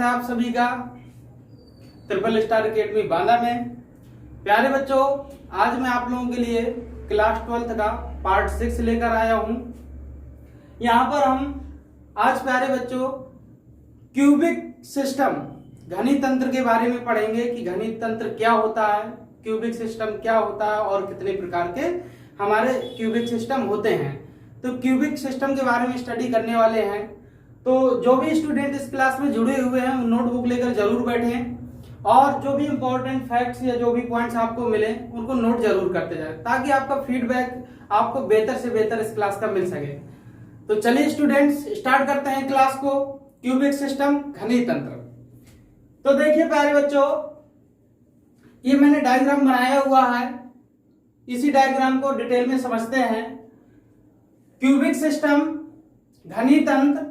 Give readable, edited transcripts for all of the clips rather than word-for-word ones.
है आप सभी का ट्रिपल स्टार एकेडमी बांदा में। प्यारे बच्चों, आज मैं आप लोगों के लिए क्लास 12th का पार्ट 6 लेकर आया हूं। यहाँ पर हम आज प्यारे बच्चों क्यूबिक सिस्टम घनी तंत्र के बारे में पढ़ेंगे कि घनी तंत्र क्या होता है, क्यूबिक सिस्टम क्या होता है और कितने प्रकार के हमारे क्यूबिक सिस्टम होते हैं। तो क्यूबिक सिस्टम के बारे में स्टडी करने वाले हैं। तो जो भी स्टूडेंट इस क्लास में जुड़े हुए हैं नोटबुक लेकर जरूर बैठें और जो भी इंपॉर्टेंट फैक्ट्स या जो भी पॉइंट्स आपको मिले उनको नोट जरूर करते जाए ताकि आपका फीडबैक आपको बेहतर से बेहतर इस क्लास का मिल सके। तो चलिए स्टूडेंट्स स्टार्ट करते हैं क्लास को। क्यूबिक सिस्टम घनी तंत्र। तो देखिए प्यारे बच्चों, ये मैंने डायग्राम बनाया हुआ है, इसी डायग्राम को डिटेल में समझते हैं। क्यूबिक सिस्टम घनी तंत्र।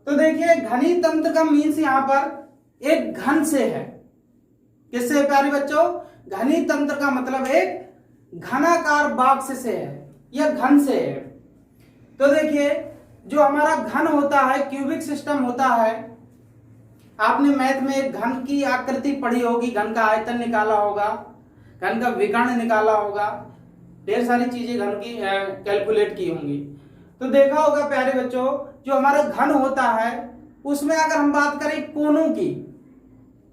तो देखिए घनी तंत्र का मीन्स यहां पर एक घन से है। किससे प्यारे बच्चों? घनी तंत्र का मतलब एक घनाकार बॉक्स से है या घन से है। तो देखिए जो हमारा घन होता है, क्यूबिक सिस्टम होता है, आपने मैथ में एक घन की आकृति पढ़ी होगी, घन का आयतन निकाला होगा, घन का विकर्ण निकाला होगा, ढेर सारी चीजें घन की कैलकुलेट की होंगी। तो देखा होगा प्यारे बच्चों, जो हमारा घन होता है उसमें अगर हम बात करें कोनों की,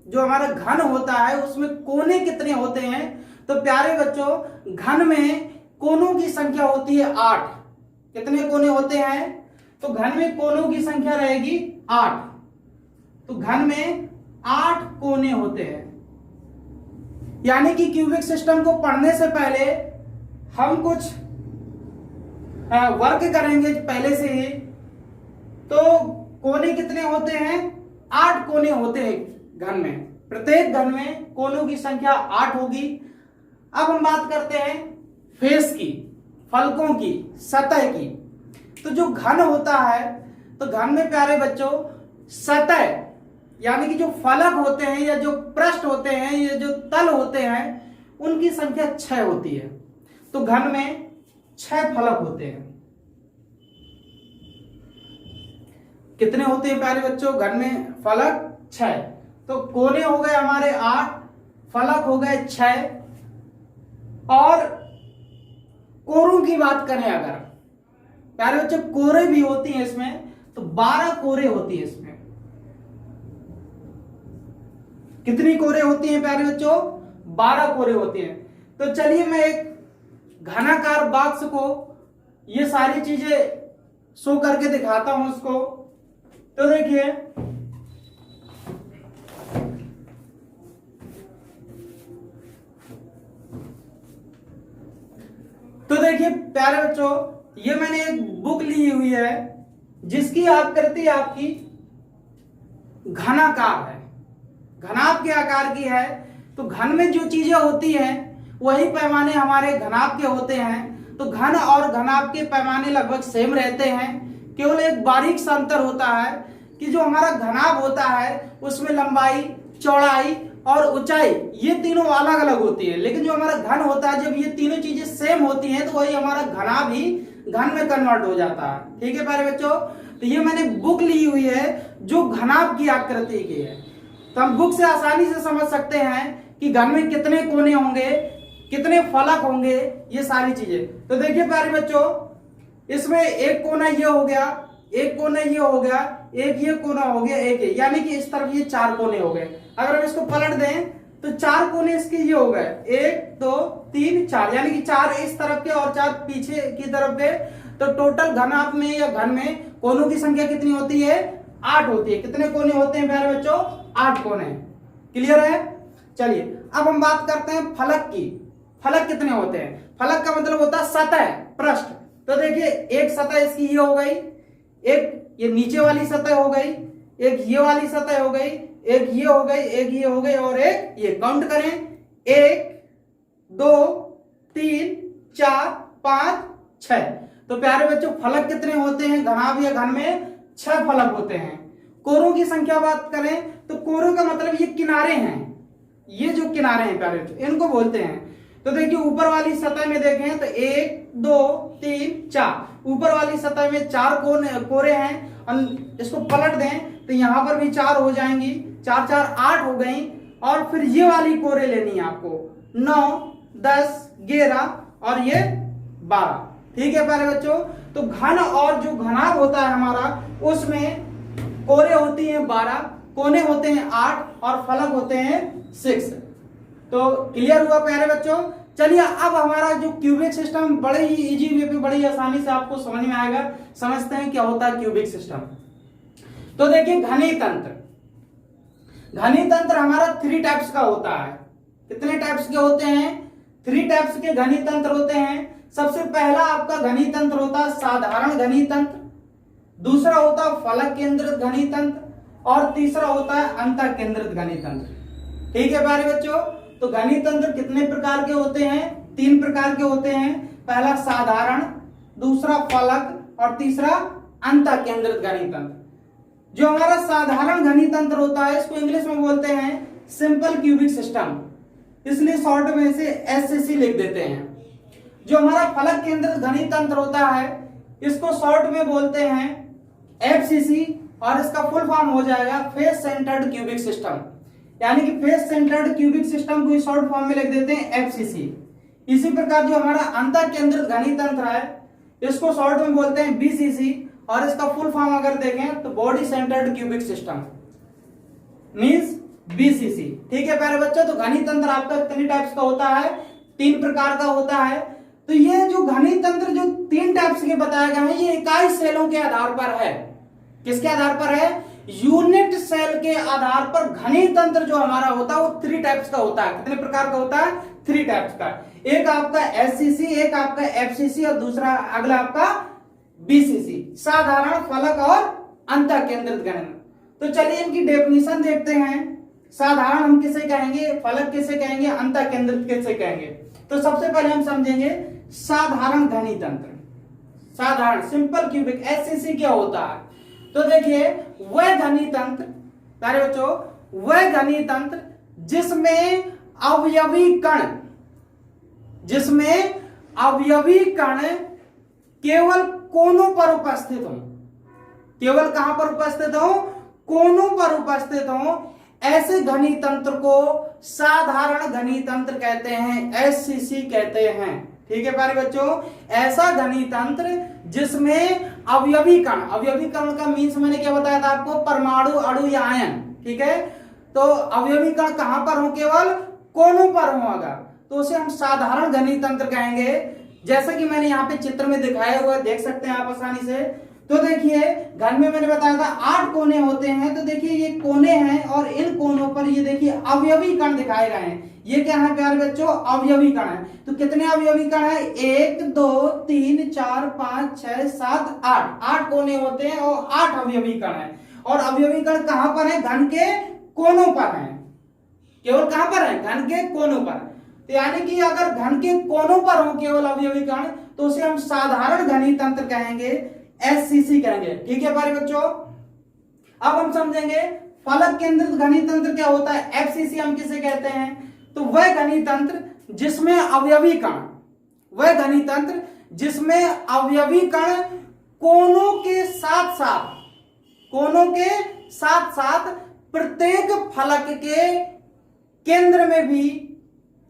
जो हमारा घन होता है उसमें कोने कितने होते हैं? तो प्यारे बच्चों घन में कोनों की संख्या होती है 8। कितने कोने होते हैं? तो घन में कोनों की संख्या रहेगी 8। तो घन में 8 कोने होते हैं। यानी कि क्यूबिक सिस्टम को पढ़ने से पहले हम कुछ वर्क करेंगे पहले से ही। तो कोने कितने होते हैं? 8 कोने होते हैं घन में। प्रत्येक घन में कोनों की संख्या 8 होगी। अब हम बात करते हैं फेस की, फलकों की, सतह की। तो जो घन होता है तो घन में प्यारे बच्चों सतह यानी कि जो फलक होते हैं या जो पृष्ठ होते हैं या जो तल होते हैं उनकी संख्या 6 होती है। तो घन में 6 फलक होते हैं। कितने होते हैं प्यारे बच्चों? घन में फलक 6। तो कोने हो गए हमारे 8, फलक हो गए 6। और कोरों की बात करें अगर प्यारे बच्चों, कोरे भी होती हैं इसमें, तो 12 कोरे होती है इसमें। कितनी कोरे होती हैं प्यारे बच्चों? 12 कोरे होती हैं। तो चलिए मैं एक घनाकार बॉक्स को ये सारी चीजें शो करके दिखाता हूं उसको। तो देखिए प्यारे बच्चों, ये मैंने एक बुक ली हुई है जिसकी आकृति आपकी घनाकार है, घनाभ के आकार की है। तो घन में जो चीजें होती हैं वही पैमाने हमारे घनाभ के होते हैं। तो घन और घनाभ के पैमाने लगभग सेम रहते हैं। केवल एक बारीक सा अंतर होता है कि जो हमारा घनाभ होता है उसमें लंबाई, चौड़ाई और ऊंचाई ये तीनों अलग अलग होती है। लेकिन जो हमारा घन होता है, जब ये तीनों चीजें सेम होती हैं तो वही हमारा घनाभ ही घन में कन्वर्ट हो जाता है। ठीक है प्यारे बच्चों, तो ये मैंने बुक ली हुई है जो घनाभ की आकृति की है। तो हम बुक से आसानी से समझ सकते हैं कि घन में कितने कोने होंगे, कितने फलक होंगे, ये सारी चीजें। तो देखिए प्यारे बच्चों, इसमें एक कोना ये हो गया, एक कोना ये हो गया, एक ये कोना हो गया, एक ये, यानी कि इस तरफ ये 4 कोने हो गए। अगर हम इसको पलट दें तो 4 कोने इसके ये हो गए, 1 2 3 4, यानी कि 4 इस तरफ के और 4 पीछे की तरफ के। तो टोटल घनाभ में या घन में कोनों की संख्या कितनी होती है? 8 होती है। कितने कोने होते हैं प्यारे बच्चों? 8 कोने। क्लियर है? चलिए अब हम बात करते हैं फलक की। फलक कितने होते हैं? फलक का मतलब होता है सतह, पृष्ठ। तो देखिए एक सतह इसकी ये हो गई, एक ये नीचे वाली सतह हो गई, एक ये वाली सतह हो गई, एक ये हो गई, एक ये हो गई और एक ये। काउंट करें, 1 2 3 4 5 6। तो प्यारे बच्चों फलक कितने होते हैं घनाभ या घन में? 6 फलक होते हैं। कोरों की संख्या बात करें तो कोरों का मतलब ये किनारे हैं, ये जो किनारे हैं प्यारे बच्चों इनको बोलते हैं। तो देखिए ऊपर वाली सतह में देखें तो 1 2 3 4, ऊपर वाली सतह में 4 कोरे हैं। इसको पलट दें तो यहाँ पर भी 4 हो जाएंगी, 4 4 8 हो गई। और फिर ये वाली कोरे लेनी है आपको, 9 10 11 और ये 12। ठीक है प्यारे बच्चों, तो घन और जो घनाभ होता है हमारा, उसमें कोरे होती हैं 12, कोने होते हैं 8 और फलक होते हैं 6। तो क्लियर हुआ प्यारे बच्चों। चलिए अब हमारा जो क्यूबिक सिस्टम बड़े ही इजी वे पे, बड़ी आसानी से आपको समझ में आएगा। समझते हैं क्या होता है क्यूबिक सिस्टम। तो देखिए घनी तंत्र, घनी तंत्र हमारा 3 टाइप्स का होता है। कितने टाइप्स के होते हैं? 3 टाइप्स के घनी तंत्र होते हैं। सबसे पहला आपका घनी तंत्र होता है साधारण घनी तंत्र, दूसरा होता है फलक केंद्रित घनी तंत्र और तीसरा होता है अंतः केंद्रित घनी तंत्र। ठीक है प्यारे बच्चों, तो घनी तंत्र कितने प्रकार के होते हैं? 3 प्रकार के होते हैं। पहला साधारण, दूसरा फलक और तीसरा अंतः केंद्रित घनी तंत्र। जो हमारा साधारण घनी तंत्र होता है, इसको इंग्लिश में बोलते हैं सिंपल क्यूबिक सिस्टम, इसलिए शॉर्ट में इसे एससीसी लिख देते हैं। जो हमारा फलक केंद्रित घनी तंत्र होता है, इसको शॉर्ट में बोलते हैं एफसीसी और इसका फुल फॉर्म हो जाएगा फेस सेंटर्ड क्यूबिक सिस्टम, यानी कि फेस सेंटर्ड क्यूबिक सिस्टम को शॉर्ट फॉर्म में लिख देते हैं एफसीसी। इसी प्रकार जो हमारा अंतः केंद्रित घनी तंत्र है, इसको शॉर्ट में बोलते हैं बीसीसी और इसका फुल फॉर्म अगर देखें तो body centred cubic system means BCC. ठीक है प्यारे बच्चों, तो घनी तंत्र आपका कितने टाइप्स का होता है? 3 प्रकार का होता है। तो ये जो घनी तंत्र जो 3 टाइप्स के बताए गए हैं, ये इकाई सेलों के आधार पर है। किसके आधार पर है? यूनिट सेल के आधार पर घनी तंत्र जो हमारा होता है वो 3 टाइप्स का होता है। कितने प्रकार का होता है? 3 टाइप्स का। एक आपका एससीसी, एक आपका एफसीसी और दूसरा अगला आपका बीसीसी, साधारण, फलक और अंतः केंद्रित घनी। तो चलिए इनकी डेफिनेशन देखते हैं। साधारण हम किसे कहेंगे, फलक किसे कहेंगे, अंतः केंद्रित किसे कहेंगे। तो सबसे पहले हम समझेंगे साधारण घनी तंत्र। साधारण सिंपल क्यूबिक एससीसी क्या होता है? तो देखिए वह घनी तंत्र, प्यारे बच्चों, वह घनी तंत्र जिसमें अवयवी कण केवल कोनों पर उपस्थित हो। केवल कहां पर उपस्थित हो? कोनों पर उपस्थित हो। ऐसे घनी तंत्र को साधारण घनी तंत्र कहते हैं, एससीसी कहते हैं। ठीक है प्यारे बच्चों, ऐसा घनी तंत्र जिसमें अवयवी कण का मीन्स मैंने क्या बताया था आपको? परमाणु, अणु या आयन। ठीक है, तो अवयवी कण कहां पर हो? केवल कोनों पर हो अगर, तो उसे हम साधारण घनी तंत्र कहेंगे। जैसा कि मैंने यहाँ पे चित्र में दिखाया हुआ देख सकते हैं आप आसानी से। तो देखिए घन में मैंने बताया था 8 कोने होते हैं। तो देखिए ये कोने हैं और इन कोनों पर ये देखिए अवयवी कण दिखाए गए हैं। ये क्या है प्यारे बच्चों? अवयवी कण है। तो कितने अवयवी कण है? 1 2 3 4 5 6 7 8, 8 कोने होते हैं और 8 अवयवी कण है। और अवयवी कण कहां पर है? घन के कोनों पर है। केवल कहां पर है? घन के कोनों पर। तो यानी कि अगर घन के कोनों पर हो केवल अवयवी कण, तो उसे हम साधारण घनी तंत्र कहेंगे, एससीसी कहेंगे। ठीक है प्यारे बच्चों, अब हम समझेंगे फलक केंद्रित घनी तंत्र क्या होता है, एफसीसी हम किसे कहते हैं। तो वह घनी तंत्र जिसमें अवयवी कण, वह घनी तंत्र जिसमें अवयवी कण कोनों के साथ साथ प्रत्येक फलक के केंद्र में भी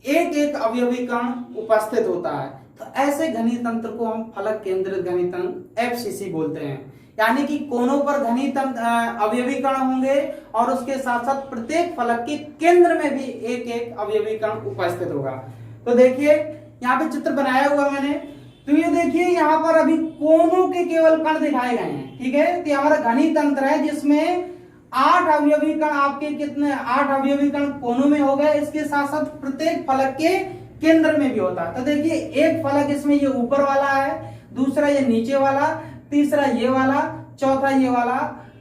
एक एक अवयवी कण उपस्थित होता है। तो ऐसे घनी तंत्र को हम फलक केंद्रित घनी तंत्र एफसीसी बोलते हैं। यानी कि कोनों पर घनी तंत्र अवयवी कण होंगे और उसके साथ साथ प्रत्येक फलक के केंद्र में भी एक एक अवयवी कण उपस्थित होगा। तो देखिए यहाँ पे चित्र बनाया हुआ मैंने, तो ये देखिए यहाँ पर अभी कोनों के केवल कण दिखाए गए हैं। ठीक है, तो हमारा घनी तंत्र है जिसमें 8 अवयवी कण, आपके कितने 8 अवयवी कण कोनों में हो गए। इसके साथ साथ प्रत्येक फलक के केंद्र में भी होता है। तो देखिए एक फलक इसमें ये ऊपर वाला है, दूसरा ये नीचे वाला, तीसरा ये वाला, चौथा ये वाला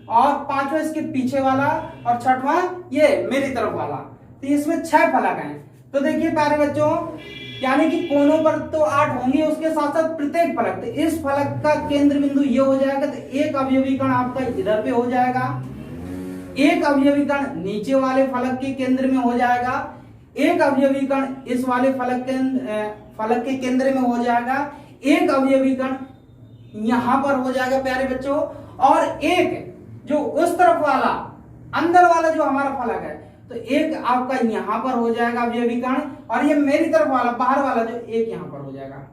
और पांचवा इसके पीछे वाला और छठवां ये मेरी तरफ वाला। तो इसमें 6 फलक हैं। तो देखिए प्यारे बच्चों, यानी कि कोनों पर तो 8 होंगे, उसके साथ साथ प्रत्येक फलक, तो इस फलक का केंद्र बिंदु ये हो जाएगा। तो एक अवयवी कण आपका इधर पे हो जाएगा, एक अवयवी कण नीचे वाले फलक के केंद्र में हो जाएगा, एक अवयवी कण इस वाले फलक के केंद्र में हो जाएगा, एक अवयवी कण यहां पर हो जाएगा प्यारे बच्चों, और एक जो उस तरफ वाला अंदर वाला जो हमारा फलक है, तो एक आपका यहां पर हो जाएगा अवयवी कण, और ये मेरी तरफ वाला बाहर वाला जो एक यहां पर हो जाएगा।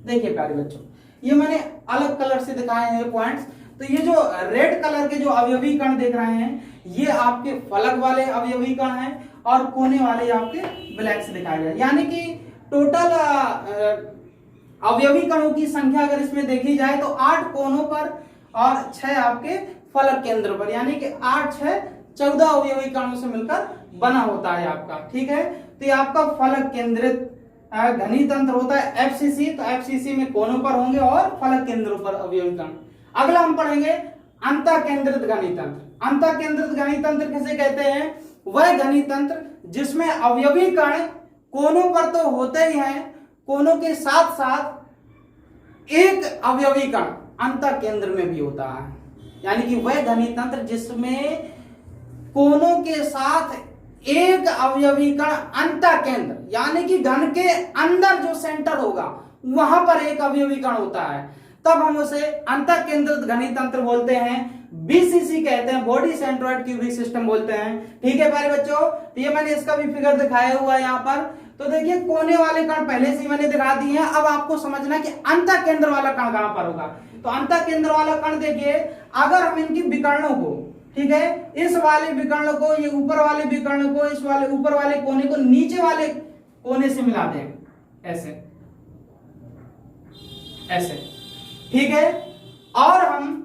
देखिए प्यारे बच्चों, ये मैंने अलग कलर से दिखाए हैं पॉइंट्स। तो ये जो रेड कलर के जो अवयवी कण देख रहे हैं, ये आपके फलक वाले अवयवी कण हैं, और कोने वाले आपके ब्लैक से दिखाए गए। यानी कि टोटल अवयवी कणों की संख्या अगर इसमें देखी जाए तो 8 कोनों पर और 6 आपके फलक केंद्र पर, यानी कि 8 6 14 अवयवी कणों से मिलकर बना होता है आपका। ठीक है, तो ये आपका फलक केंद्रित घनी तंत्र होता है एफसीसी। तो एफसीसी में कोनों पर होंगे और फलक केंद्रों पर अवयवी कण। अगला हम पढ़ेंगे अंतःकेंद्रित घनी तंत्र। अंतःकेंद्रित घनी तंत्र किसे कहते हैं? वह घनी तंत्र जिसमें अवयवी कण कोनों पर तो होते ही हैं, कोनों के साथ साथ एक अवयवी कण अंतःकेंद्र में भी होता है। यानी कि वह घनी तंत्र जिसमें कोनों के साथ एक अवयवी कण अंतःकेंद्र, यानी कि घन के अंदर जो सेंटर होगा वहां पर एक अवयवी कण होता है, तब हम उसे अंतःकेंद्रित घनी तंत्र बोलते हैं। बीसीसी कहते हैं, बॉडी सेंट्रोइड क्यूबिक सिस्टम बोलते हैं। ठीक है प्यारे बच्चों, तो ये मैंने इसका भी फिगर दिखाया हुआ है यहाँ पर। तो देखिए कोने वाले कण पहले से मैंने दिखा दिए हैं। अब आपको समझना कि अंतःकेंद्र वाला कण कहां पर होगा। तो अंतःकेंद्र वाला कण देखिए, अगर हम इनकी विकर्णों को, ठीक है, इस वाले विकर्ण को, ये ऊपर वाले विकर्ण को, इस वाले ऊपर वाले कोने को नीचे वाले कोने से मिला दें, ऐसे ऐसे, ठीक है, और हम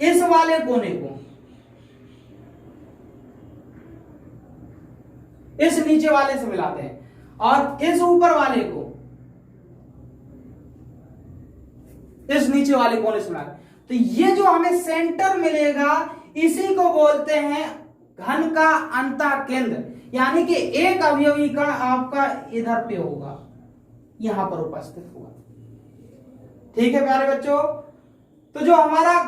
इस वाले कोने को इस नीचे वाले से मिलाते हैं, और इस ऊपर वाले को इस नीचे वाले कोने से मिलाते हैं। तो ये जो हमें सेंटर मिलेगा, इसी को बोलते हैं घन का अंतःकेंद्र। यानी कि एक अवयवी कण आपका इधर पे होगा, यहां पर उपस्थित होगा। ठीक है प्यारे बच्चों, तो जो हमारा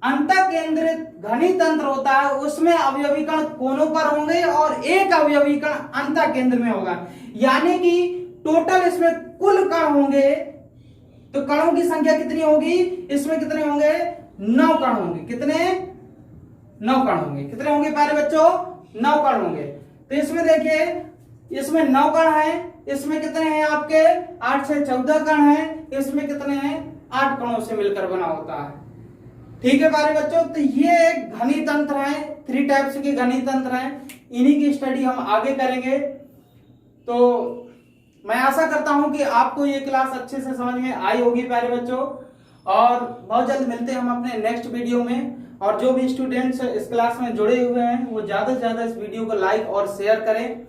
अंतःकेंद्रित घनी तंत्र होता है उसमें अवयवी कण कोनों पर होंगे और एक अवयवी कण अंतःकेंद्र में होगा। यानी कि टोटल इसमें कुल कण होंगे, तो कणों की संख्या कितनी होगी? इसमें कितने होंगे? 9 कण होंगे। कितने? 9 कण होंगे। कितने होंगे प्यारे बच्चों? 9 कण होंगे। तो इसमें देखिए, इसमें 9 कण हैं, इसमें कितने हैं आपके? 8 से 14 कण हैं, इसमें कितने हैं? 8 कणों से मिलकर बना होता है। ठीक है प्यारे बच्चों, तो ये एक घनी तंत्र है, 3 टाइप्स के घनी तंत्र हैं, इन्हीं की स्टडी हम आगे करेंगे। तो मैं आशा करता हूं कि आपको ये क्लास अच्छे से समझ में आई होगी प्यारे बच्चों, और बहुत जल्द मिलते हैं हम अपने नेक्स्ट वीडियो में। और जो भी स्टूडेंट्स इस क्लास में जुड़े हुए हैं वो ज्यादा से ज्यादा इस वीडियो को लाइक और शेयर करें।